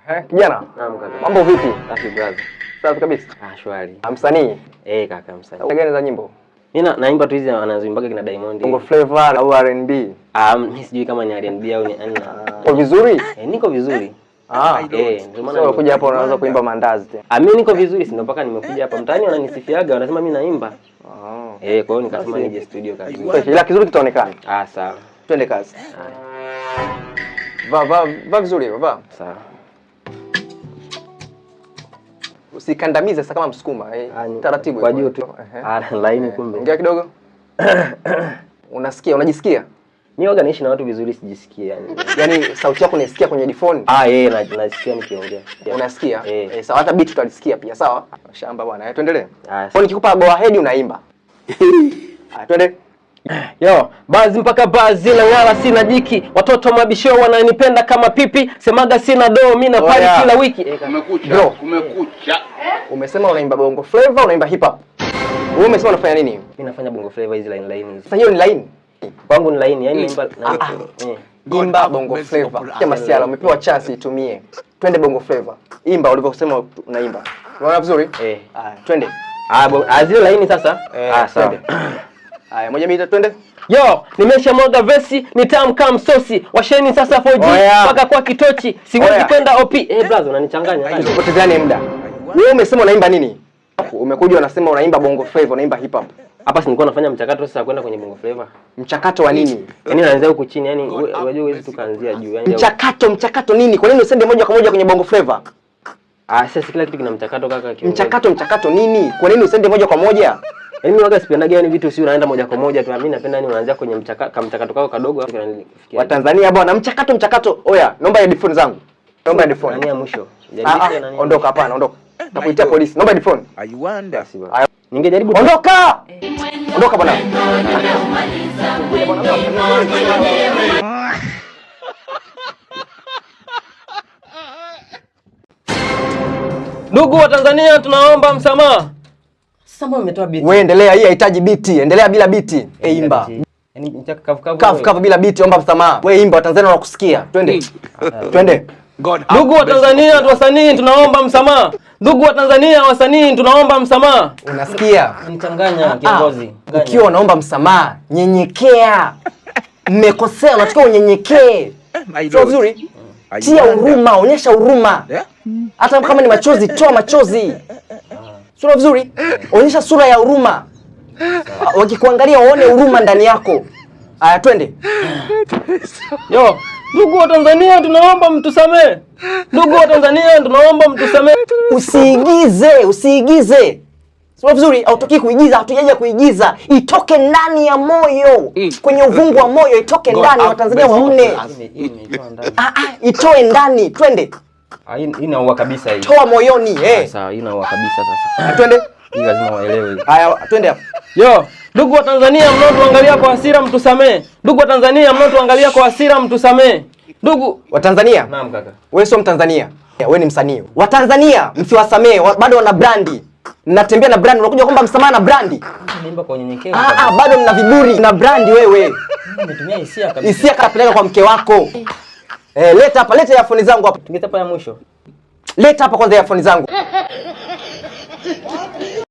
Kijana? Naam kaka. Mambo vipi? Safi brother. Safi kabisa. Shwari. Msanii? Kaka msanii. Aina gani za nyimbo? Mimi naimba tu hizi anazoimbaga kina Diamond. Bongo Flavor au R&B? Mimi sijui kama ni R&B au ni Uko vizuri? Niko vizuri. Ndio maana unakuja hapa unaanza kuimba mandazi tena. Mimi niko vizuri, si ndio mpaka nimekuja hapa. Mtaani wananisifiaga, wanasema mimi naimba. Kwa hiyo nikasema nije studio kazi. Ila kizuri kitaonekana. Sawa. Twende kazi. Va vizuri, va. Sawa. Usikandamize sasa kama Msukuma, taratibu kwa juu tu. Laini kumbe. Ongea kidogo. Unajisikia? Mimi waga naishi na watu vizuri sijisikia yani. Yaani sauti yako unasikia kwenye headphone? Nasikia nikiongea. Unasikia? Sawa, hata beat tutalisikia pia, sawa? Shamba bwana. Tuendelee. Kwa nikikupa go ahead unaimba. Twende. Yo, bazi mpaka bazi na ngala sina jiki. Watoto mabisho wananipenda kama pipi. Semaga sina do, mimi na party kila wiki. Kumekucha. Umesema unaimba Bongo Flavor, unaimba hip hop. Wewe umesema unafanya nini? Mimi nafanya Bongo Flavor hizi line hizi. Sasa hiyo ni line? Kwangu ni line, yani naimba imba Bongo Flavor. Kama masiala umepewa chance itumie. Twende Bongo Flavor. Imba ulivyosema unaimba. Unaona vizuri? Twende. Zile line sasa. Sawa. Haya, moja mbili twende. Yo, nimeshamwaga vesi, nitamka msosi. Washeni sasa 4G mpaka kwa kitochi. Siwezi kwenda OP. Brother unanichanganya. Tusipotezeane muda. Wewe umesema unaimba nini? Umekuja unasema unaimba Bongo Flavor, unaimba hip hop. Hapa si nilikuwa nafanya mchakato sasa kwenda kwenye Bongo Flavor. Mchakato wa nini? Yaani naanzia huku chini, yani unajua huwezi tukaanzia juu. Yani mchakato nini? Kwa nini usende moja kwa moja kwenye Bongo Flavor? Sasa kila kitu kina mchakato kaka. Mchakato nini? Kwa nini usende moja kwa moja? Yaani mimi waga sipendaga yani vitu si unaenda moja kwa moja tu. Mimi napenda yani unaanzia kwenye mchakato kako kadogo hapo wa Tanzania bwana, mchakato. Oya, naomba headphone zangu. Naomba headphone. Nani ya mwisho? Ondoka hapana, ondoka. Takuitia polisi. Naomba headphone. Ningejaribu ondoka. Ondoka bwana. Ndugu wa Tanzania tunaomba msamaha. Sasa mbona umetoa beat? Wewe endelea, hii haihitaji beat. Endelea bila beat. Imba. Yaani nitaka kavu bila beat, omba msamaha. Wewe imba, Watanzania wanakusikia. Twende. Twende. Ndugu wa Tanzania wasanii tunaomba msamaha. Ndugu wa Tanzania wasanii tunaomba msamaha. Unasikia? Nichanganya kiongozi. Ukiwa unaomba msamaha, nyenyekea. Mmekosea, unatakiwa unyenyekee. Sio vizuri? Tia huruma, onyesha huruma. Hata kama ni machozi, toa machozi. Sura vizuri? Onyesha sura ya huruma. Wakikuangalia waone huruma ndani yako. Aya, twende. Yo, ndugu wa Tanzania tunaomba mtusamee. Ndugu wa Tanzania tunaomba mtusamee. Usiigize. Sura vizuri, hautoki kuigiza, hatujaja kuigiza. Itoke ndani ya moyo. Kwenye uvungu wa moyo itoke ndani, Watanzania waone. Itoe ndani, twende. Hii inaua kabisa hii. Toa moyoni, Sawa, hii inaua kabisa sasa. Twende. Hii lazima waelewe. Haya, twende hapo. Yo, ndugu wa Tanzania mnaotuangalia kwa hasira mtusamee. Ndugu wa Tanzania mnaotuangalia kwa hasira mtusamee. Ndugu wa Tanzania? Naam kaka. Wewe sio Mtanzania. Wewe ni msanii. Wa Tanzania msiwasamee, bado wana brandi. Mnatembea na brandi, unakuja kwamba msamaha na brandi. Naimba kwa unyenyekevu. Bado mna viburi na brandi wewe. Nimetumia hisia kabisa. Hisia kapeleka kwa mke wako. Leta hapa, leta earphone zangu hapa. Tungeta hapa ya mwisho. Leta hapa kwanza earphone zangu.